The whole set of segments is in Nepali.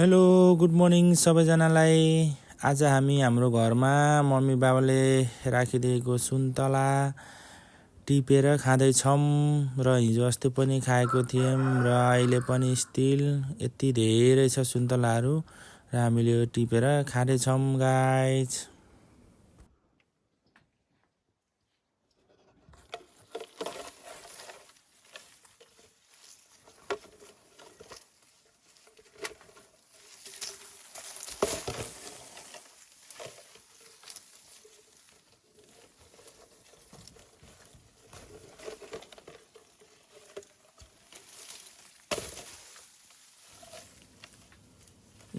हेलो गुड मर्निङ सबैजनालाई। आज हामी हाम्रो घरमा मम्मी बाबाले राखिदिएको सुन्तला टिपेर खाँदैछौँ र हिजो अस्ति पनि खाएको थियौँ र अहिले पनि स्टिल यति धेरै छ सुन्तलाहरू र हामीले यो टिपेर खाँदैछौँ गाइज।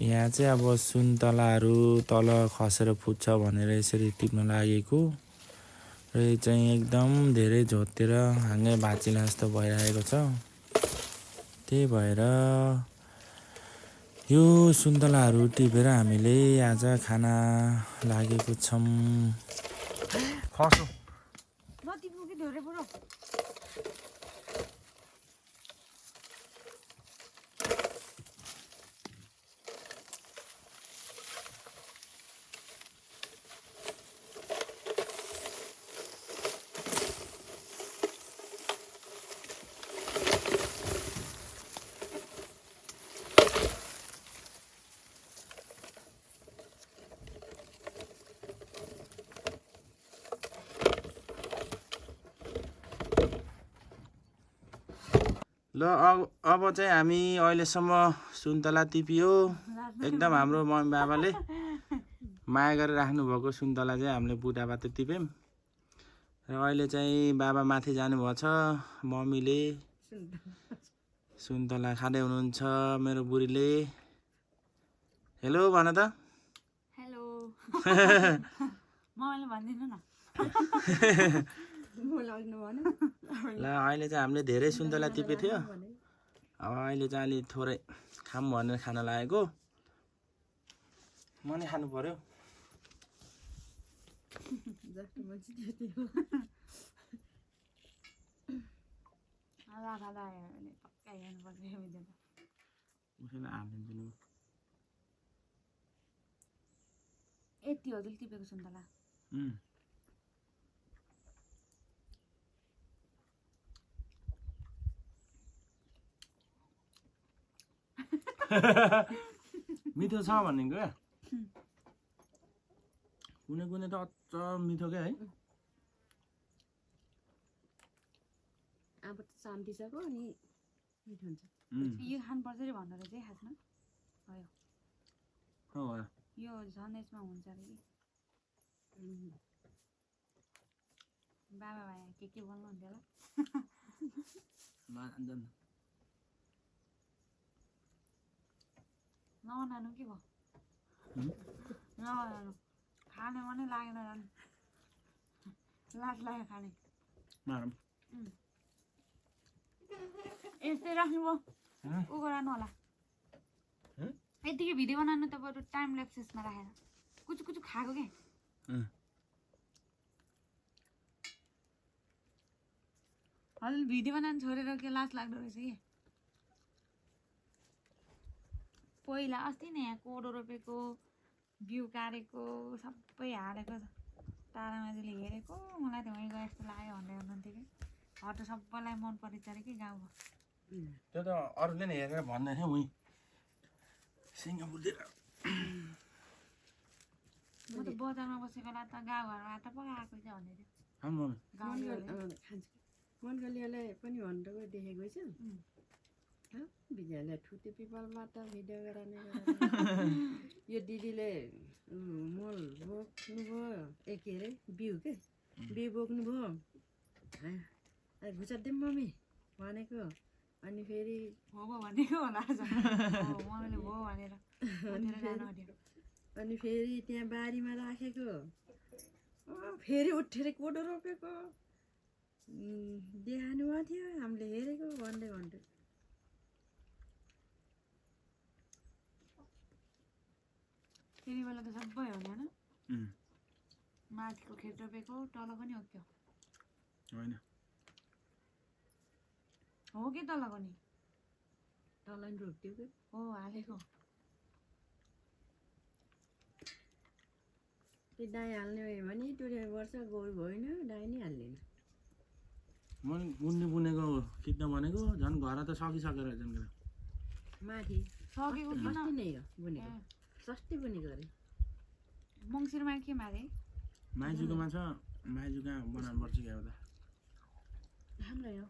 यहाँ चाहिँ अब सुन्तलाहरू तल खसेर फुट्छ भनेर यसरी टिप्न लागेको र यो चाहिँ एकदम धेरै झोत्तेर हाँगै भाँचिला जस्तो भइरहेको छ। त्यही भएर यो सुन्तलाहरू टिपेर हामीले आज खाना लागेको छौँ। खसो ल अब चाहिँ हामी अहिलेसम्म सुन्तला टिपियो। एकदम हाम्रो मम्मी बाबाले माया गरेर राख्नुभएको सुन्तला चाहिँ हामीले बुढाबाते टिप्यौँ र अहिले चाहिँ बाबा माथि जानुभएको छ। मम्मीले सुन्तला खाँदै हुनुहुन्छ। मेरो बुढीले हेलो भन त। हेलो मम्मीले भन्दिनु न। ल अहिले चाहिँ हामीले धेरै सुन्तला टिपेको थियो। अब अहिले चाहिँ अलि थोरै खाऊँ भनेर खान लागेको। म नि खानु पर्यो। यति हो टिपेको सुन्तला। मिठो छ भनेको क्या। कुनै कुनै त अझ मिठो क्या है। अब त साम्टिसक्यो अनि मिठो हुन्छ। यो खानुपर्छ अरे भन्दो रहेछ है खासमा। हो यो झन् यसमा हुन्छ अरे कि। बाबा भाइ के बोल्नुहुन्थ्यो होला। नबनाउनु के भयो। नबनाउनु खाने मनै लागेन झन् लाज लाग्यो खाने। यस्तै राख्नुभयो ऊ गराउनु होला। यतिकै भिडियो बनाउनु त बरु टाइम ल्याप्स यसमा राखेर कुचु कुचु खाएको के। हल भिडियो बनाउनु छोडेर के लाज लाग्दो रहेछ कि। पहिला अस्ति नै यहाँ कोदो रोपेको बिउ काटेको सबै हालेको तारा माझीले हेरेको मलाई त वहीँ गए जस्तो लाग्यो भन्दै हुनुहुन्थ्यो कि। घर त सबैलाई मन परेछ अरे कि गाउँको। त्यो त अरूले नि हेरेर भन्दै थियो उहीँ सिङ्गापुरतिर। म त बजारमा बसेको बेला त गाउँघरमा त पो आएको छ भन्दै थियो। मनगलियालाई पनि भनेर देखेको छ। विजयलाई ठुटे पिपलमा त भिडियो गराउने यो दिदीले मल बोक्नुभयो के अरे बिउ के बिउ बोक्नुभयो घुचाइदिउँ मम्मी भनेको। अनि फेरि हो भनेको होला मम्मीले हो भनेर अनि फेरि त्यहाँ बारीमा राखेको फेरि उठेर कोदो रोपेको देखाउनु भएको थियो हामीले हेरेको भन्दै भन्थ्यो। त्यति बेला त सबै हो नि होइन। माथिको खेत रोपेको तल पनि हो क्या। होइन हो कि तलको नि तल नि रोप्थ्यो कि हो हालेको त्यो दाइ हाल्ने भयो भने टुरे वर्ष गयो भएन दाइ नै हाल्दैन मैले बुन्ने बुनेको खिच्न भनेको झन् घर त सकिसकेर झन् माथि सकेको किन अस्ति नै हो बुनेको सस्तै बुनेको अरे मङ्सिरमा के मारे माइजूकोमा छ माइजू कहाँ बनाउनु पर्छ क्या त राम्रै हो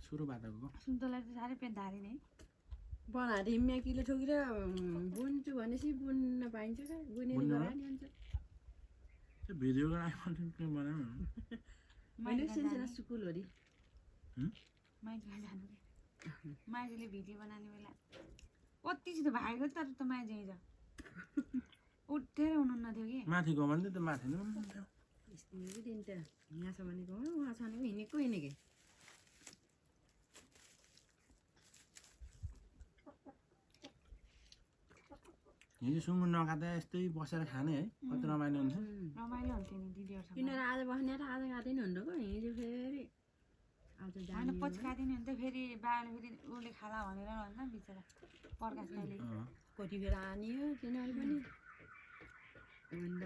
सुरु बाटोको सुन्तला चाहिँ साह्रै पेट धारे नै बनाएर हिम्याकीले ठोकेर बुन्छु भनेपछि बुन्न पाइन्छ क्या बुनेर गरायो नि हुन्छ त्यो भिडियोको लागि के बनाऊ होइन सानसानो सुकुल हो अरे माइजूले जानु माइजूले भिडियो बनाउने बेला कति छिटो भागेको तर त माइजू हिजो उठेर हुनुहुन्न थियो कि माथि गयो भने त माथि नै हुनुहुन्थ्यो यस्तो दिन त यहाँ छ भनेको उहाँ छ भनेको हिँडेकै हिजो सुँगुर नखाँदा यस्तै बसेर खाने है कति रमाइलो हुन्छ रमाइलो हुन्थ्यो नि दिदीहरूसँग किनेर आज बस्ने र आज खाँदै नि हुन्थ्यो हिजो फेरि आज होइन जाने पछि खाँदैन नि त फेरि बाबाले फेरि उसले खाला भनेर भन्छ बिचरा प्रकाश दाइले कति बेला आने हो तिनीहरू पनि अन्त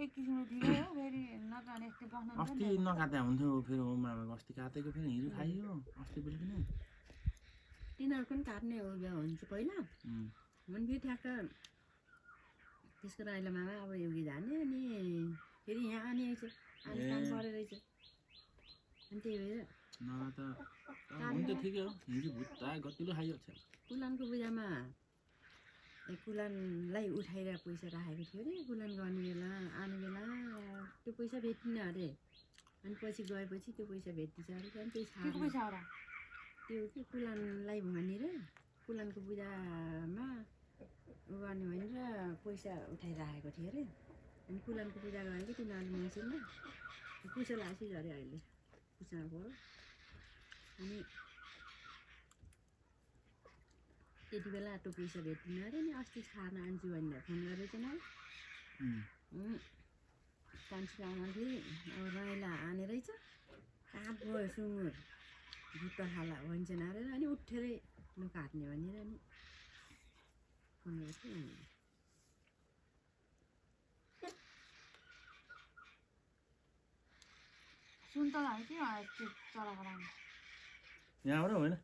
एक किसिमको ढिलो हो फेरि नजाने यस्तै बस्नु अस्ति नकाट्दा हुन्थ्यो फेरि होममा अस्ति काटेको फेरि हिजो खाइयो अस्ति बेलुकी नै तिनीहरू पनि काट्ने हो हुन्छ पहिला भने फेरि ठ्याक्क त्यसको राइलो मामा अब एउटी जाने अनि फेरि यहाँ आने रहेछ आने काम परेर रहेछ अनि त्यही भएर नभए त हुन्थ्यो ठिकै हो हिजो भुत्ता गतिलो खाइयो कुलानको पूजामा कुलानलाई उठाएर पैसा राखेको थियो अरे कुलान गर्ने बेला आने बेला त्यो पैसा भेटिन अरे अनि पछि गएपछि त्यो पैसा भेटिन्छ अरे त्यहाँदेखि त्यही के छ पैसा होला त्यो के कुलानलाई भनेर कुलानको पूजामा उ गर्ने भनेर पैसा उठाइराखेको थियो अरे अनि कुलानको पूजा गरेको तिनीहरूले मङ्सिरमा पुसा लाग्छ अरे अहिले पुसामा पऱ्यो अनि त्यति बेला त्यो पैसा भेटिन अरे नि अस्ति खाना आन्छु भनेर फोन गरेको मलाई कान्छी आमाले अब राइला आने रहेछ कहाँ गयो सुँगुर भुट्टा खाला भन्छन् अरे अनि उठेरै नकाट्ने भनेर अनि फोन गरेको सुन्तला है के त्यो चराको नाम यहाँबाट होइन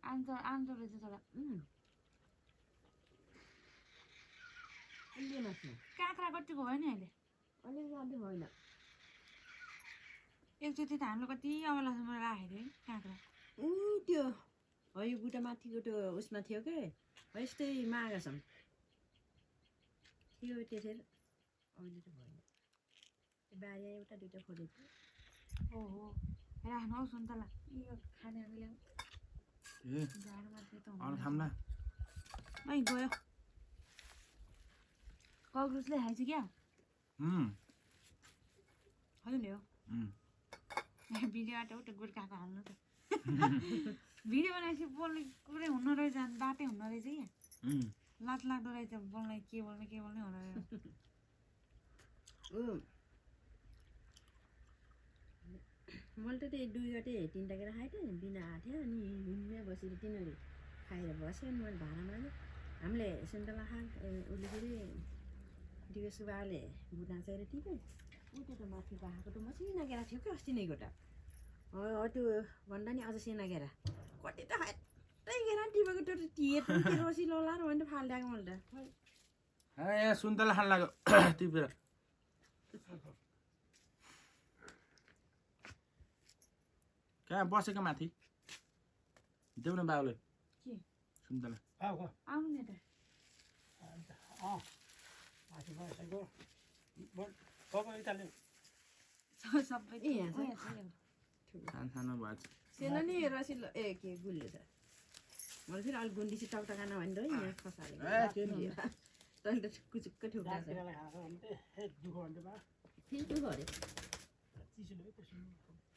आन्छ रहेछ चरा अहिले माथि काँक्रा कतिको भयो नि अहिले अलिक जाँदै होइन एकचोटि त हाम्रो कति अबलासम्म राखेको थियो है काँक्रा त्यो हो यो बुट्टा माथिको त्यो उसमा थियो के हो यस्तै मागा छौँ थियो त्यसरी अहिले त भएन त्यो बारी एउटा दुइटा खोलेको थियो ओहो राख्नु हौ सुन्तला यो खाने बेला ए झाडु मात्रै त अरू खाम्ला है गयो कक्रोचले खाइन्छ क्या होइन हो भिडियोबाट उठ्यो गोर्खाको हाल्नु त भिडियो बनाएपछि बोल्ने कुरै हुनु रहेछ बाटै हुनु रहेछ क्या लात लाग्दो रहेछ बोल्ने के बोल्ने हुनु रहेछ मैले त त्यही 2 गते 3 टाकेर खाएको थिएँ बिना आएको अनि हिँड्ने बसेर तिनीहरू खाएर बस्यो अनि मैले भाडा मागेँ हामीले सुन्तला उसले फेरि दिवस बाले बुढा चाहिँ ठिकै उठ्यो त माथि बाखाको त मसिना गेरा थियो कि अस्ति नैको त हो त्यो भन्दा नि अझ सिना गेरा कति त हातै गेरा टिपेको त्यो टिएर पनि रसिलो होला र भने फालिदिएको मैले त यहाँ सुन्तला खान लाग्यो टिपेर कहाँ बसेको माथि देऊ न बाबुले के सुन्तला आउनु नि त सबै ए यहाँ छ सानो सानो भएछ सेना नि रसिलो ए के गुल्यो छ मैले फेरि अलिक गुन्डी चाहिँ टकटकाना भनेर यहाँ खसालेको तैँले त कुचुक्क ठुक्रा छ फेरि दुःख अरे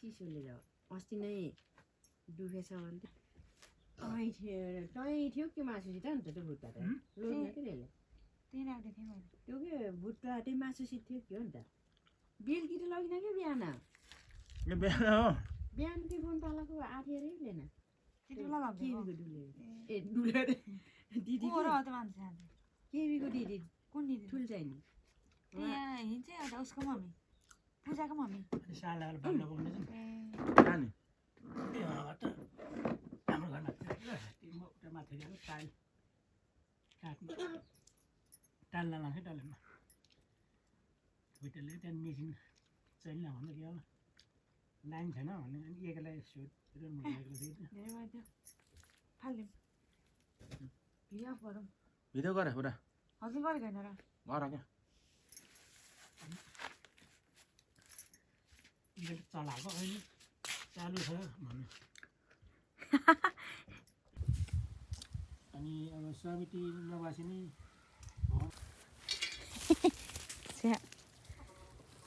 चिसोले जाऊ अस्ति नै दुखेछ भने तै थियो के मासुसित नि त त्यो भुट्टा त लोग्ने के त्यसले त्यही राख्दै थिएँ मैले त्यो के भुट्टा त्यही मासुसित थियो के हो नि त बेलुकी त लगिन क्या बिहान यो बिहान हो बिहान त्यो फोन पालाको आथ्यो अरे लिएन त्यति बेला लग्यो केबीको डुले ए डुले अरे दिदी को र त मान्छे केबीको दिदी को कुन दिदी ठुल चाहिँ नि त्यहाँ हिँड्छ एउटा उसको मम्मी पूजाको मम्मी सालाहरू बाल्न पाउने छ ए कहाँ नि त्यही हो त हाम्रो घरमा उता माथि गएको टाइल काट्नु टाल्न लान्छ टलेमा भुइँले त्यहाँ मेसिन चाहिँ भन्नु के होला लाइन छैन भने एकलाई सुट मुलाएको थिएँ धेरै भयो त्यो फाल्दिउँ भिडियो अफ गरौँ भिडियो गर पुरा हजुर गरेको होइन र गर क्या यसले चलाएको अहिले चालु छ भन्नु अनि अब समिति नबसी नै